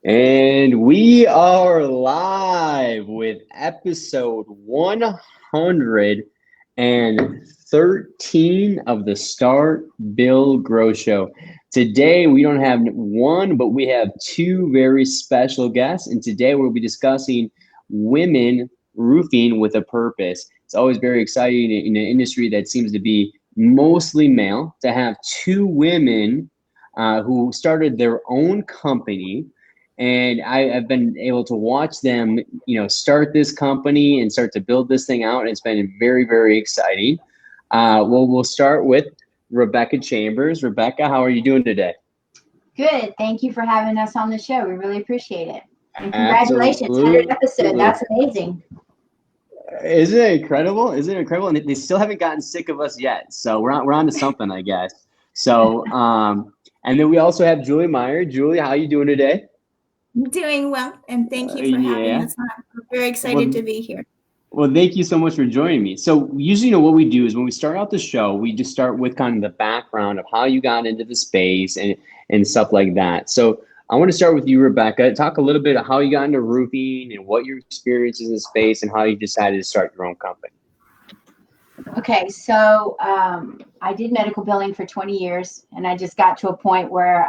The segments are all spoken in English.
And we are live with episode 113 of the Start Build Grow Show. Today, we don't have one, but we have two very special guests. And today, we'll be discussing women roofing with a purpose. It's always very exciting in an industry that seems to be mostly male to have two women who started their own company. And I've been able to watch them, start this company and start to build this thing out. And it's been very, very exciting. We'll start with Rebecca Chambers. Rebecca, how are you doing today? Good. Thank you for having us on the show. We really appreciate it. And congratulations, Absolutely. 100th episode. That's amazing. Isn't it incredible? Isn't it incredible? And they still haven't gotten sick of us yet. So we're on to something, I guess. So, and then we also have Julie Meyer. Julie, how are you doing today? Doing well, and thank you for having us on. We're very excited to be here. Well, thank you so much for joining me. So usually, what we do is when we start out the show, we just start with kind of the background of how you got into the space and stuff like that. So I want to start with you, Rebecca. Talk a little bit of how you got into roofing and what your experience is in the space and how you decided to start your own company. Okay, so I did medical billing for 20 years, and I just got to a point where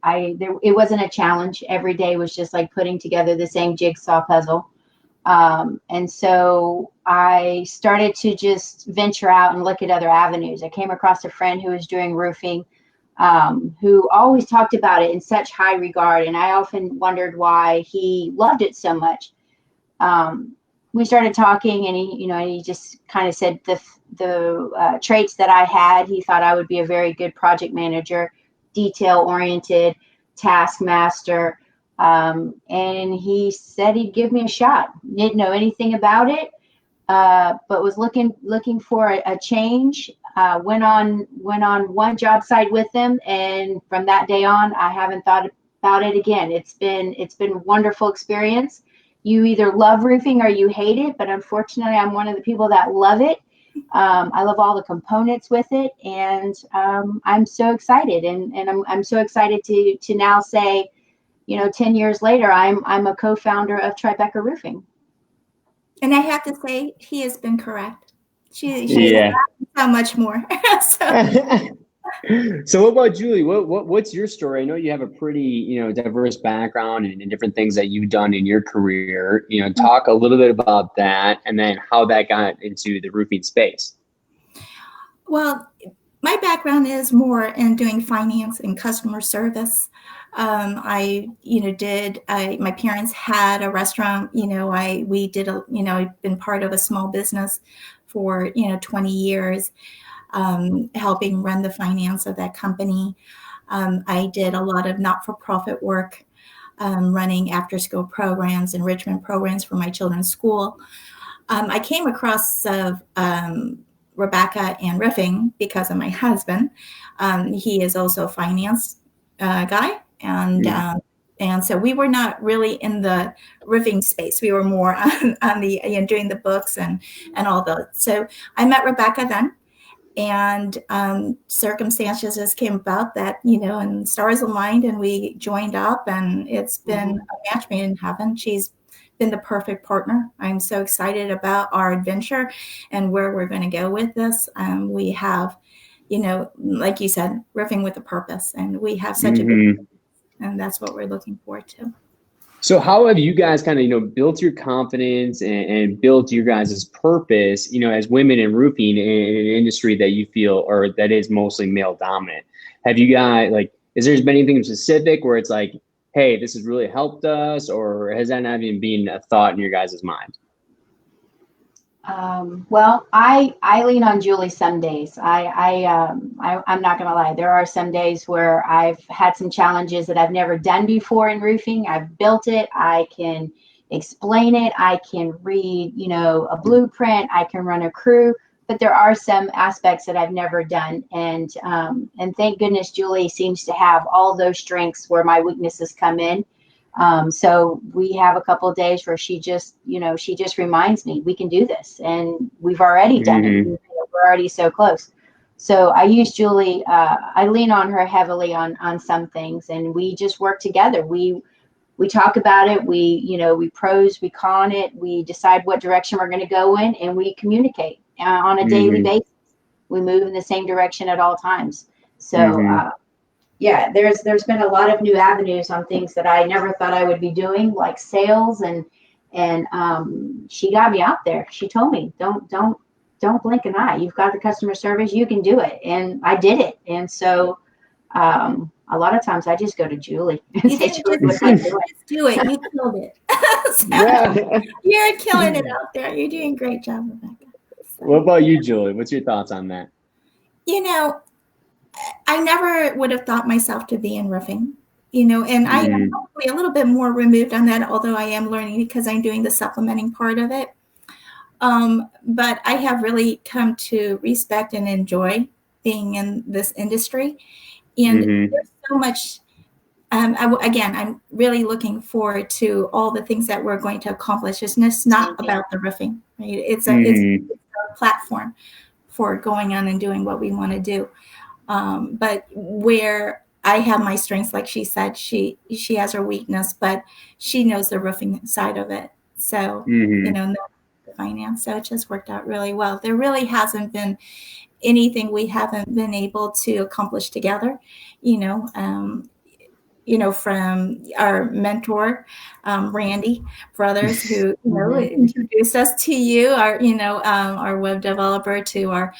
it wasn't a challenge. Every day was just like putting together the same jigsaw puzzle. And so I started to just venture out and look at other avenues. I came across a friend who was doing roofing, who always talked about it in such high regard, and I often wondered why he loved it so much. We started talking, and he just kind of said the traits that I had. He thought I would be a very good project manager, detail-oriented, taskmaster, and he said he'd give me a shot. Didn't know anything about it, but was looking for a change. Went on one job site with him, and from that day on, I haven't thought about it again. It's been a wonderful experience. You either love roofing or you hate it, but unfortunately, I'm one of the people that love it. I love all the components with it, and I'm so excited, and I'm so excited to now say, 10 years later, I'm a co-founder of Tribeca Roofing. And I have to say, he has been correct. She has so much more. So what about Julie? What's your story? I know you have a pretty, diverse background and different things that you've done in your career. Talk a little bit about that and then how that got into the roofing space. Well, my background is more in doing finance and customer service. My parents had a restaurant. I've been part of a small business for 20 years. Helping run the finance of that company. I did a lot of not-for-profit work, running after-school programs, enrichment programs for my children's school. I came across Rebecca and roofing because of my husband. He is also a finance guy, and so we were not really in the roofing space. We were more on the doing the books and all those. So I met Rebecca then. And circumstances just came about that, and stars aligned, and we joined up, and it's been a match made in heaven. She's been the perfect partner. I'm so excited about our adventure and where we're going to go with this. We have, like you said, roofing with a purpose, and we have such a big, and that's what we're looking forward to. So how have you guys kind of, built your confidence and built your guys' purpose, as women in roofing in an industry that you feel, or that is mostly male dominant? Have you guys, is there been anything specific where it's like, hey, this has really helped us, or has that not even been a thought in your guys' mind? Well, I lean on Julie some days. I'm not going to lie. There are some days where I've had some challenges that I've never done before in roofing. I've built it. I can explain it. I can read, a blueprint. I can run a crew, but there are some aspects that I've never done. And thank goodness Julie seems to have all those strengths where my weaknesses come in. So we have a couple of days where she just reminds me we can do this, and we've already done it. We're already so close. So I use Julie. I lean on her heavily on some things, and we just work together. We we talk about it. We pros, we con it. We decide what direction we're going to go in, and we communicate on a daily basis. We move in the same direction at all times. So, yeah, there's been a lot of new avenues on things that I never thought I would be doing, like sales, and she got me out there. She told me, don't blink an eye. You've got the customer service, you can do it. And I did it. And so a lot of times I just go to Julie and say, Julie, what am I doing? Just do it. You killed it. So, you're killing it out there. You're doing a great job, Rebecca. So, what about you, Julie? What's your thoughts on that? I never would have thought myself to be in roofing, and I am probably a little bit more removed on that, although I am learning because I'm doing the supplementing part of it. But I have really come to respect and enjoy being in this industry. And there's so much, I'm really looking forward to all the things that we're going to accomplish. It's just not about the roofing, right? It's a platform for going on and doing what we want to do. But where I have my strengths, like she said, she has her weakness, but she knows the roofing side of it. So, the finance. So it just worked out really well. There really hasn't been anything we haven't been able to accomplish together, from our mentor, Randy Brothers, who introduced us to you, our web developer, to our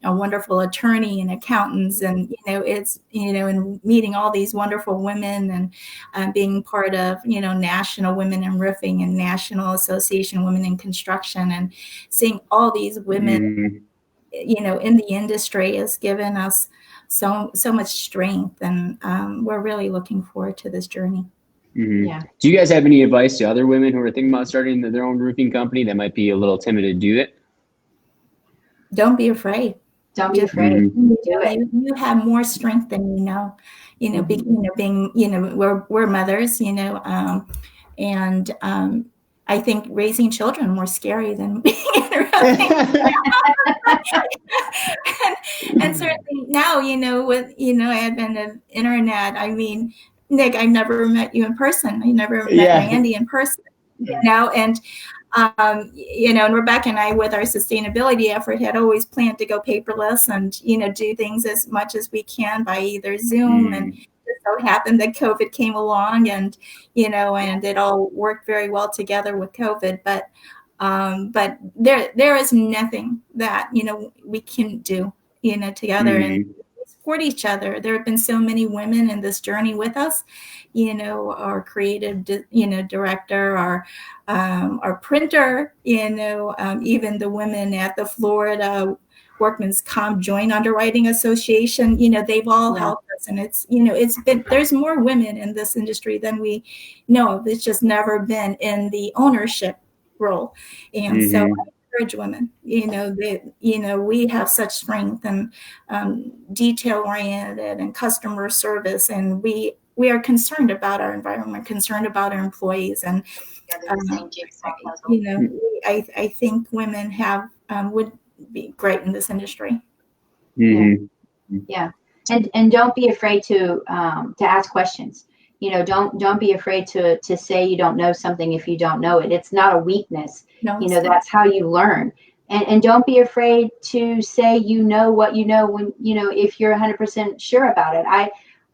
wonderful attorney and accountants, and and meeting all these wonderful women, and being part of National Women in Roofing and National Association Women in Construction, and seeing all these women, in the industry has given us so much strength, and we're really looking forward to this journey. Yeah. Do you guys have any advice to other women who are thinking about starting their own roofing company that might be a little timid to do it? Don't be afraid. Don't be afraid. Do it. You have more strength than you know. Being we're mothers. And I think raising children more scary than being in and certainly now, with advent of internet, I mean, Nick, I never met you in person. I never met Randy in person, and and Rebecca and I, with our sustainability effort, had always planned to go paperless and, do things as much as we can by either Zoom, and it so happened that COVID came along, and, and it all worked very well together with COVID. But there is nothing that, we can do, together and support each other. There have been so many women in this journey with us, our creative, director, our printer, even the women at the Florida Workman's Comp Joint Underwriting Association, they've all helped us. And there's more women in this industry than we know of. It's just never been in the ownership role. And so I encourage women, we have such strength, and detail oriented and customer service. And we are concerned about our environment, concerned about our employees. And, I think women would be great in this industry. Yeah. And don't be afraid to ask questions. Don't be afraid to say you don't know something if you don't know it. It's not a weakness. No, that's how you learn. And don't be afraid to say what you know when if you're 100% sure about it.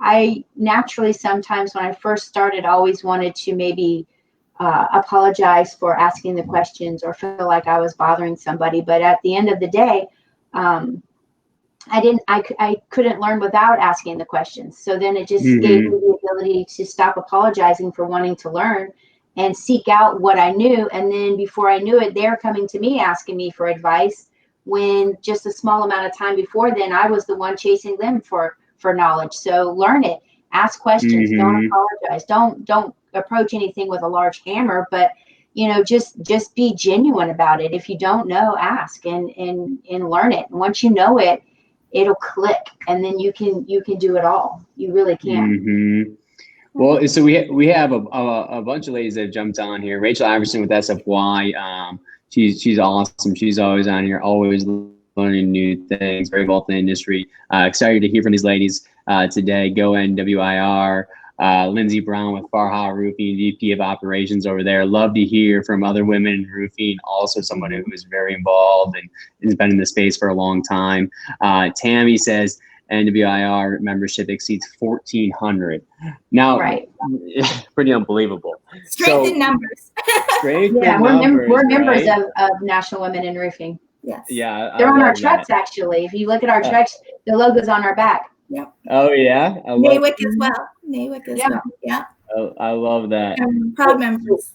I naturally, sometimes when I first started, always wanted to maybe apologize for asking the questions or feel like I was bothering somebody. But at the end of the day, I couldn't learn without asking the questions. So then it just gave me the ability to stop apologizing for wanting to learn and seek out what I knew. And then before I knew it, they're coming to me asking me for advice, when just a small amount of time before then, I was the one chasing them for knowledge. So learn it, ask questions, don't apologize, don't approach anything with a large hammer, but just be genuine about it. If you don't know, ask and learn it. And once you know it, it'll click, and then you can do it all. You really can. Well, so we have a bunch of ladies that have jumped on here. Rachel Iverson with SFY. She's awesome. She's always on here, always learning new things, very involved in the industry. Excited to hear from these ladies today. Go NWIR. Lindsay Brown with Farha Roofing, VP of Operations over there. Love to hear from other women in roofing, also someone who is very involved and has been in the space for a long time. Tammy says, NWIR membership exceeds 1,400. Now, Right. pretty unbelievable. Strength in numbers. Strength Yeah, in we're numbers, we're members right? of National Women in Roofing. Yes. Yeah, They're I on our love trucks, that. actually. If you look at our trucks, the logo's on our back. Yep. Oh yeah, NAWIC as well. NAWIC as well. Yeah. I love that. Proud members.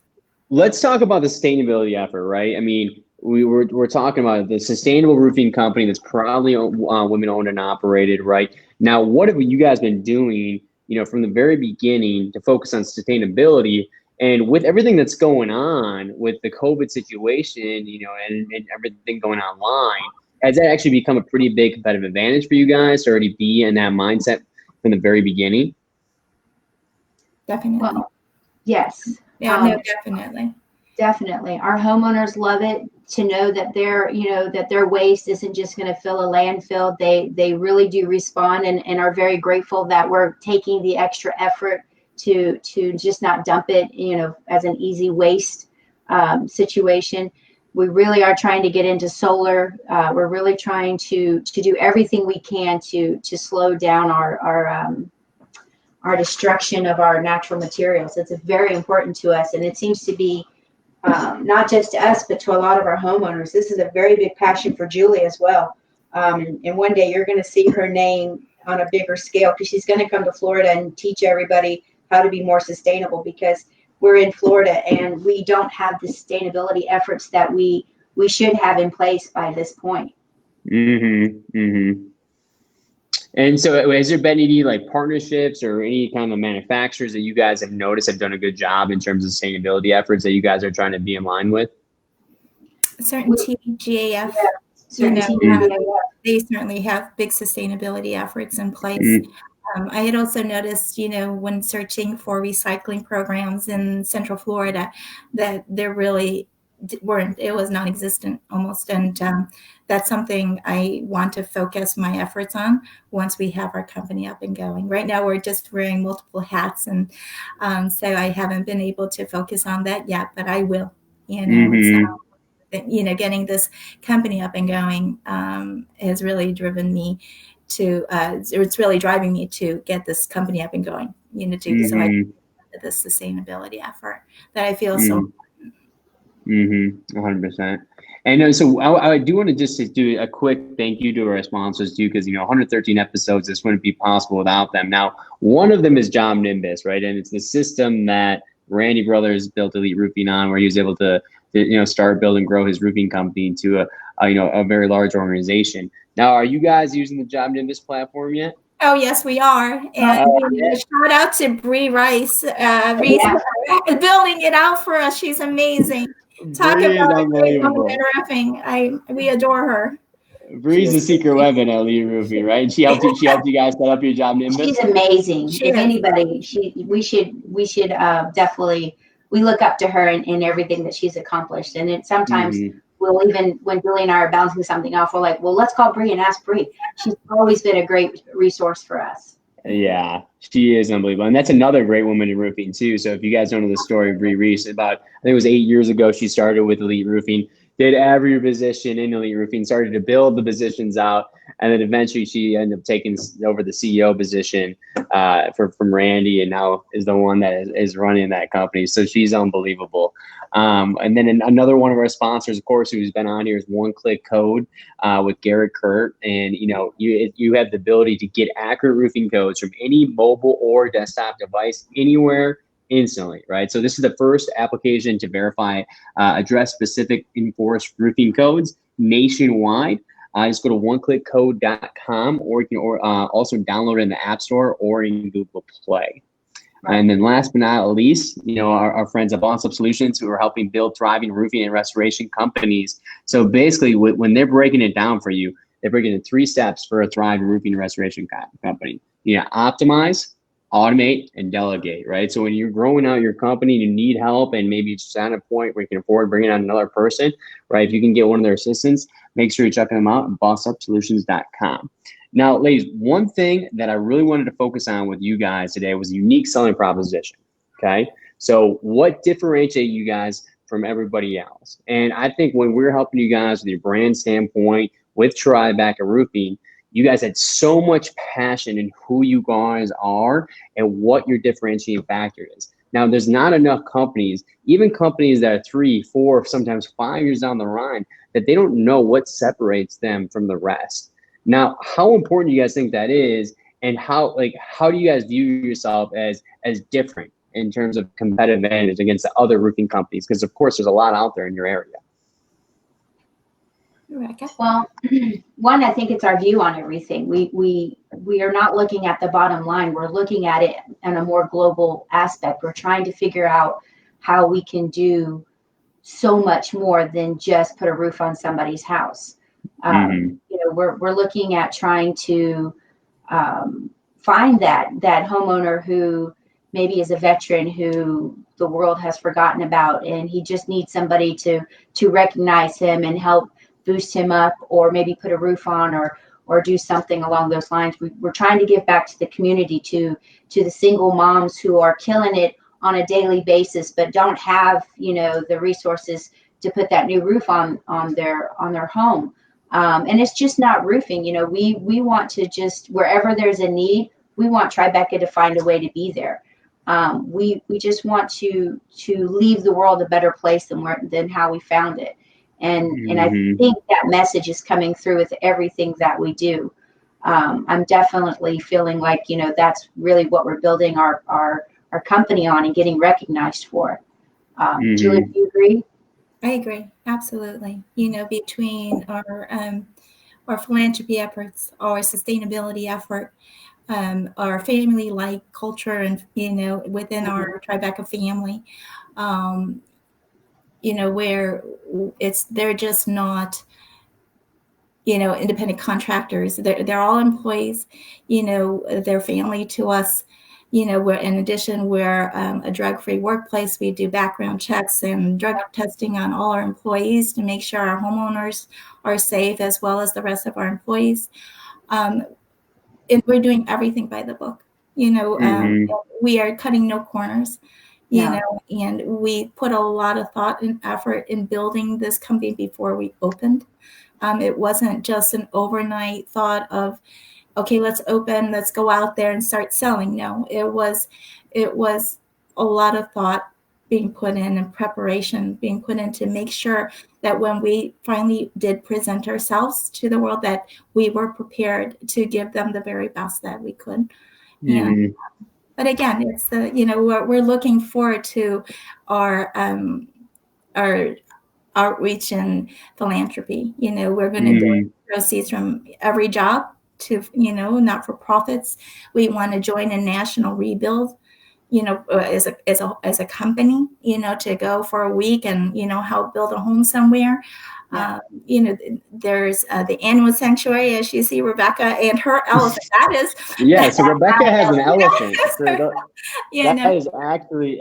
Let's talk about the sustainability effort, right? I mean, we're talking about the sustainable roofing company that's probably women owned and operated, right? Now, what have you guys been doing, from the very beginning to focus on sustainability? And with everything that's going on with the COVID situation, and everything going online, has that actually become a pretty big competitive advantage for you guys to already be in that mindset from the very beginning? Definitely. Well, yes. Yeah, no, definitely. Definitely. Our homeowners love it to know that their waste isn't just going to fill a landfill. They really do respond and are very grateful that we're taking the extra effort to just not dump it, as an easy waste situation. We really are trying to get into solar. We're really trying to do everything we can to slow down our destruction of our natural materials. It's very important to us, and it seems to be not just to us, but to a lot of our homeowners. This is a very big passion for Julie as well. And one day you're going to see her name on a bigger scale, because she's going to come to Florida and teach everybody how to be more sustainable, because we're in Florida and we don't have the sustainability efforts that we should have in place by this point. Mm-hmm. Mm-hmm. And so has there been any partnerships or any kind of manufacturers that you guys have noticed have done a good job in terms of sustainability efforts that you guys are trying to be in line with? Certainty, GAF, they certainly have big sustainability efforts in place. Mm-hmm. I had also noticed, when searching for recycling programs in Central Florida, that there really weren't. It was non-existent almost, and that's something I want to focus my efforts on once we have our company up and going. Right now, we're just wearing multiple hats, and so I haven't been able to focus on that yet, but I will. Getting this company up and going has really driven me to. It's really driving me to get this company up and going. So I this sustainability effort that I feel so important. 100%. And so I do want to just do a quick thank you to our sponsors too, because 113 episodes, this wouldn't be possible without them. Now, one of them is Job Nimbus, right? And it's the system that Randy Brothers built Elite Roofing on, where he was able to start, build, and grow his roofing company to a very large organization. Now, are you guys using the Job Nimbus platform yet? Oh, yes, we are. And shout out to Brie Reese, building it out for us. She's amazing. Talk about a great woman in roofing. We adore her. Brie's the secret weapon at Elite Roofing, right? She helped you guys set up your Job Nimbus. She's amazing. If anybody, we should definitely, we look up to her in everything that she's accomplished. And it sometimes we'll even, when Billy and I are bouncing something off, we're like, well, let's call Brie and ask Brie. She's always been a great resource for us. Yeah, she is unbelievable. And that's another great woman in roofing too. So if you guys don't know the story of Brie Reese, I think it was 8 years ago, she started with Elite Roofing, did every position in Elite Roofing, started to build the positions out. And then eventually she ended up taking over the CEO position from Randy, and now is the one that is running that company. So she's unbelievable. And then another one of our sponsors, of course, who's been on here is One Click Code with Garrett Kurt. And, you have the ability to get accurate roofing codes from any mobile or desktop device anywhere instantly, right? So this is the first application to verify address-specific enforced roofing codes nationwide. Just go to oneclickcode.com, or you can also download it in the App Store or in Google Play. And then last but not least, our friends at Bosen Solutions, who are helping build thriving roofing and restoration companies. So basically, when they're breaking it down for you, they're breaking it in 3 steps for a thriving roofing and restoration company. Optimize, automate, and delegate, right? So when you're growing out your company, you need help, and maybe it's just at a point where you can afford bringing on another person, right? If you can get one of their assistants, make sure you're checking them out at bossupsolutions.com. Now, ladies, one thing that I really wanted to focus on with you guys today was unique selling proposition. Okay. So what differentiates you guys from everybody else? And I think when we're helping you guys with your brand standpoint with Tribeca Roofing, you guys had so much passion in who you guys are and what your differentiating factor is. Now, there's not enough companies, even companies that are 3, 4, sometimes 5 years down the line, that they don't know what separates them from the rest. Now, how important do you guys think that is, and how do you guys view yourself as different in terms of competitive advantage against the other roofing companies? Because of course, there's a lot out there in your area. Rebecca? Well, one, I think it's our view on everything. We are not looking at the bottom line. We're looking at it in a more global aspect. We're trying to figure out how we can do so much more than just put a roof on somebody's house. You know, we're looking at trying to find that homeowner who maybe is a veteran who the world has forgotten about, and he just needs somebody to recognize him and help boost him up, or maybe put a roof on, or do something along those lines. We're trying to give back to the community, to the single moms who are killing it on a daily basis, but don't have, you know, the resources to put that new roof on their home. And it's just not roofing. You know, we want to just, wherever there's a need, we want Tribeca to find a way to be there. We just want to leave the world a better place than how we found it. And I think that message is coming through with everything that we do. I'm definitely feeling like, you know, that's really what we're building our company on and getting recognized for. Julie, do you agree? I agree. Absolutely. You know, between our philanthropy efforts, our sustainability effort, our family-like culture, and, you know, within our Tribeca family, you know, where they're just not, you know, independent contractors. They're all employees. You know, they're family to us. You know, we're a drug-free workplace. We do background checks and drug testing on all our employees to make sure our homeowners are safe, as well as the rest of our employees. And we're doing everything by the book. You know, we are cutting no corners. You know, and we put a lot of thought and effort in building this company before we opened. It wasn't just an overnight thought of, okay, let's open, let's go out there and start selling. No, it was a lot of thought being put in, and preparation being put in, to make sure that when we finally did present ourselves to the world, that we were prepared to give them the very best that we could. And, but again, it's you know, we're looking forward to our outreach and philanthropy. You know, we're going to do proceeds from every job to, you know, not-for-profits. We want to join a national rebuild, you know, as a company, you know, to go for a week and, you know, help build a home somewhere. You know, there's the animal sanctuary, as you see Rebecca and her elephant. That is, so Rebecca has an elephant. You know, that is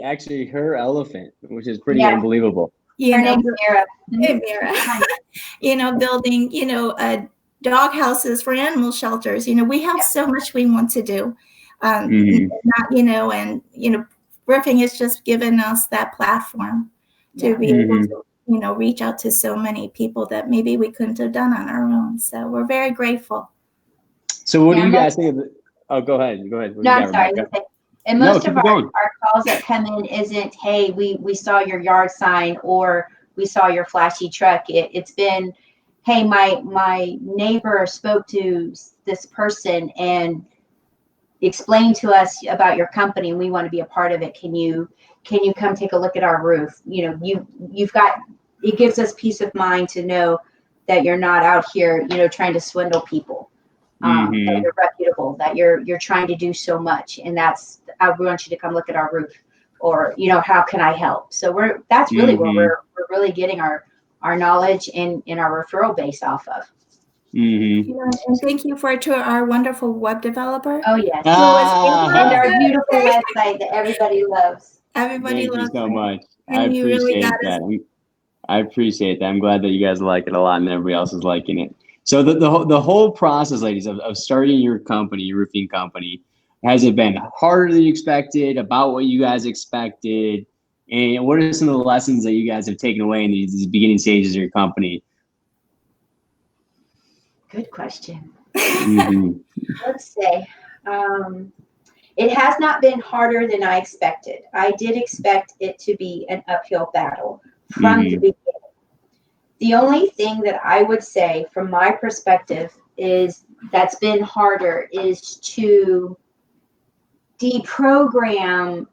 actually her elephant, which is pretty unbelievable. Her name's Mira. Mira. You know, building, you know, dog houses for animal shelters. You know, we have so much we want to do. Not, you know, and, you know, roofing has just given us that platform to be able to, you know, reach out to so many people that maybe we couldn't have done on our own. So we're very grateful. So what do you guys think of it? Oh, go ahead. No, I'm sorry. And most of our calls that come in isn't, hey, we saw your yard sign, or we saw your flashy truck. It's been, hey, my neighbor spoke to this person and explained to us about your company, and we want to be a part of it. Can you come take a look at our roof? You know, you've got, it gives us peace of mind to know that you're not out here, you know, trying to swindle people. That you're reputable, that you're trying to do so much, and that's, I want you to come look at our roof, or, you know, how can I help? So that's really where we're really getting our knowledge and our referral base off of. You know, and thank you to our wonderful web developer. Oh yes, and our beautiful website that everybody loves. Everybody loves. Thank you so much. I appreciate that. I appreciate that. I'm glad that you guys like it a lot and everybody else is liking it. So the whole process, ladies, of starting your company, your roofing company, has it been harder than you expected? About what you guys expected? And what are some of the lessons that you guys have taken away in these beginning stages of your company? Good question. Mm-hmm. Let's say it has not been harder than I expected. I did expect it to be an uphill battle from the Mm-hmm. beginning. The only thing that I would say from my perspective is that's been harder is to deprogram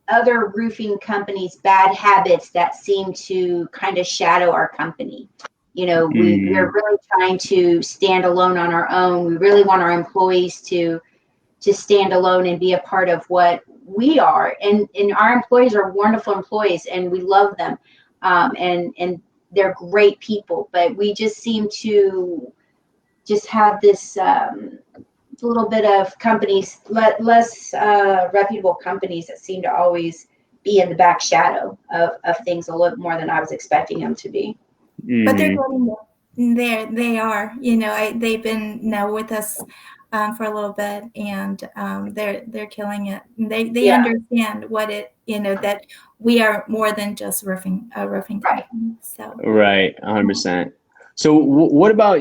other roofing companies' bad habits that seem to kind of shadow our company. You know, we're really trying to stand alone on our own. We really want our employees to stand alone and be a part of what we are. And our employees are wonderful employees, and we love them. And they're great people, but we just seem to just have this little bit of companies, less reputable companies that seem to always be in the back shadow of things a little more than I was expecting them to be. Mm-hmm. But they're getting there. They are, they've been now with us for a little bit, and they're killing it. They understand what it, that we are more than just a roofing company. So Right, 100%. So what about,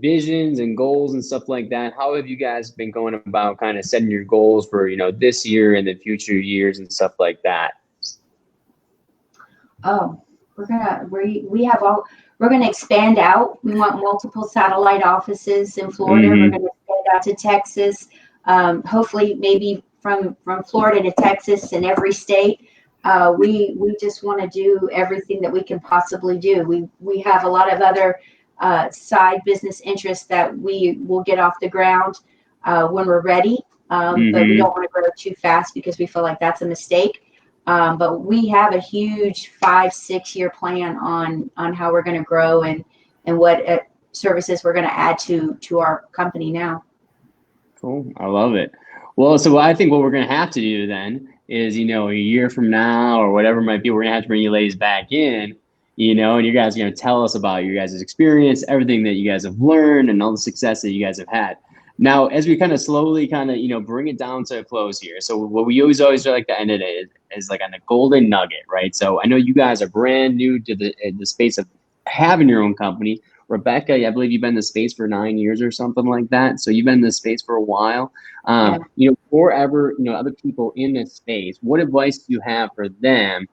visions and goals and stuff like that? How have you guys been going about kind of setting your goals for, this year and the future years and stuff like that? Oh, we're gonna expand out. We want multiple satellite offices in Florida. Mm-hmm. We're gonna expand out to Texas. Hopefully maybe from Florida to Texas and every state. We just want to do everything that we can possibly do. We have a lot of other side business interests that we will get off the ground when we're ready. But we don't want to grow too fast because we feel like that's a mistake. But we have a huge 5-6 year plan on how we're going to grow and what services we're going to add to our company now. Cool. I love it. Well, so I think what we're going to have to do then is, a year from now or whatever it might be, we're going to have to bring you ladies back in, and you guys are going to tell us about your guys' experience, everything that you guys have learned and all the success that you guys have had. Now, as we kind of slowly bring it down to a close here. So what we always like to end it is like on a golden nugget, right? So I know you guys are brand new to the space of having your own company. Rebecca, I believe you've been in the space for 9 years or something like that. So you've been in the space for a while. For other people in this space, what advice do you have for them?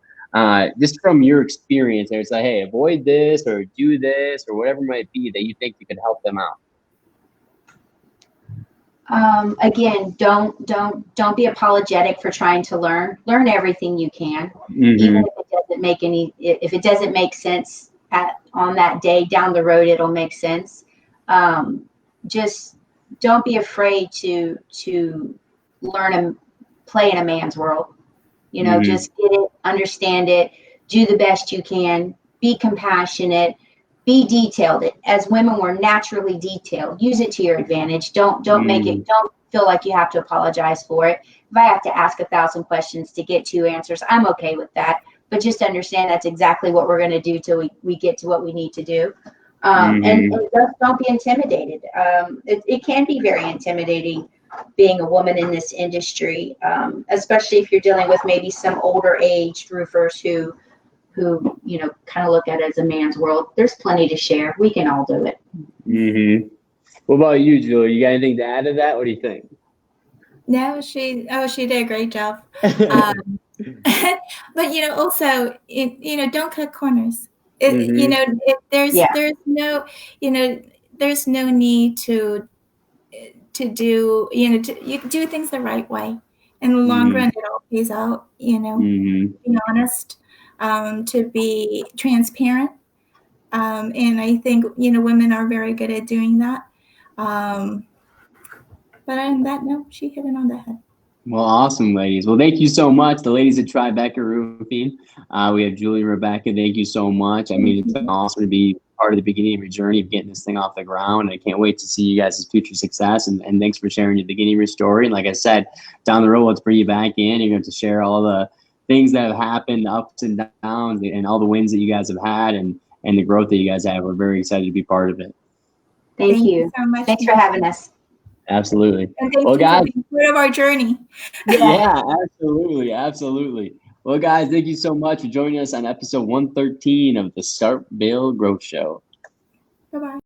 Just from your experience, and it's like, hey, avoid this or do this or whatever it might be that you think you could help them out. Again, don't be apologetic for trying to learn everything you can, Mm-hmm. even if it doesn't make sense on that day. Down the road it'll make sense. Just don't be afraid to learn and play in a man's world. Mm-hmm. Just get it, understand it, do the best you can, be compassionate, be detailed. As women, we're naturally detailed. Use it to your advantage. Don't feel like you have to apologize for it. If I have to ask 1,000 questions to get 2 answers, I'm okay with that. But just understand that's exactly what we're going to do till we get to what we need to do. And don't be intimidated. It can be very intimidating being a woman in this industry, especially if you're dealing with maybe some older age roofers who kind of look at it as a man's world. There's plenty to share. We can all do it. Mm-hmm. What about you, Julie? You got anything to add to that? What do you think? No, she did a great job. But also, don't cut corners. There's no need to do, you do things the right way. In the long run, it all pays out, being honest, to be transparent. And I think, women are very good at doing that. But on that note, she hit it on the head. Well, awesome, ladies. Well, thank you so much. The ladies at Tribeca Roofing. We have Julie and Rebecca. Thank you so much. I mean, it's been awesome to be part of the beginning of your journey of getting this thing off the ground. I can't wait to see you guys' future success. And thanks for sharing the beginning of your story. And like I said, down the road, let's bring you back in. You're going to share all the things that have happened, the ups and downs, and all the wins that you guys have had. And and the growth that you guys have. We're very excited to be part of it. Thank you so much. Thanks for having us. Absolutely. And thank Well, you guys, for being part of our journey. yeah, absolutely. Absolutely. Well, guys, thank you so much for joining us on episode 113 of the Start Build Growth Show. Bye-bye.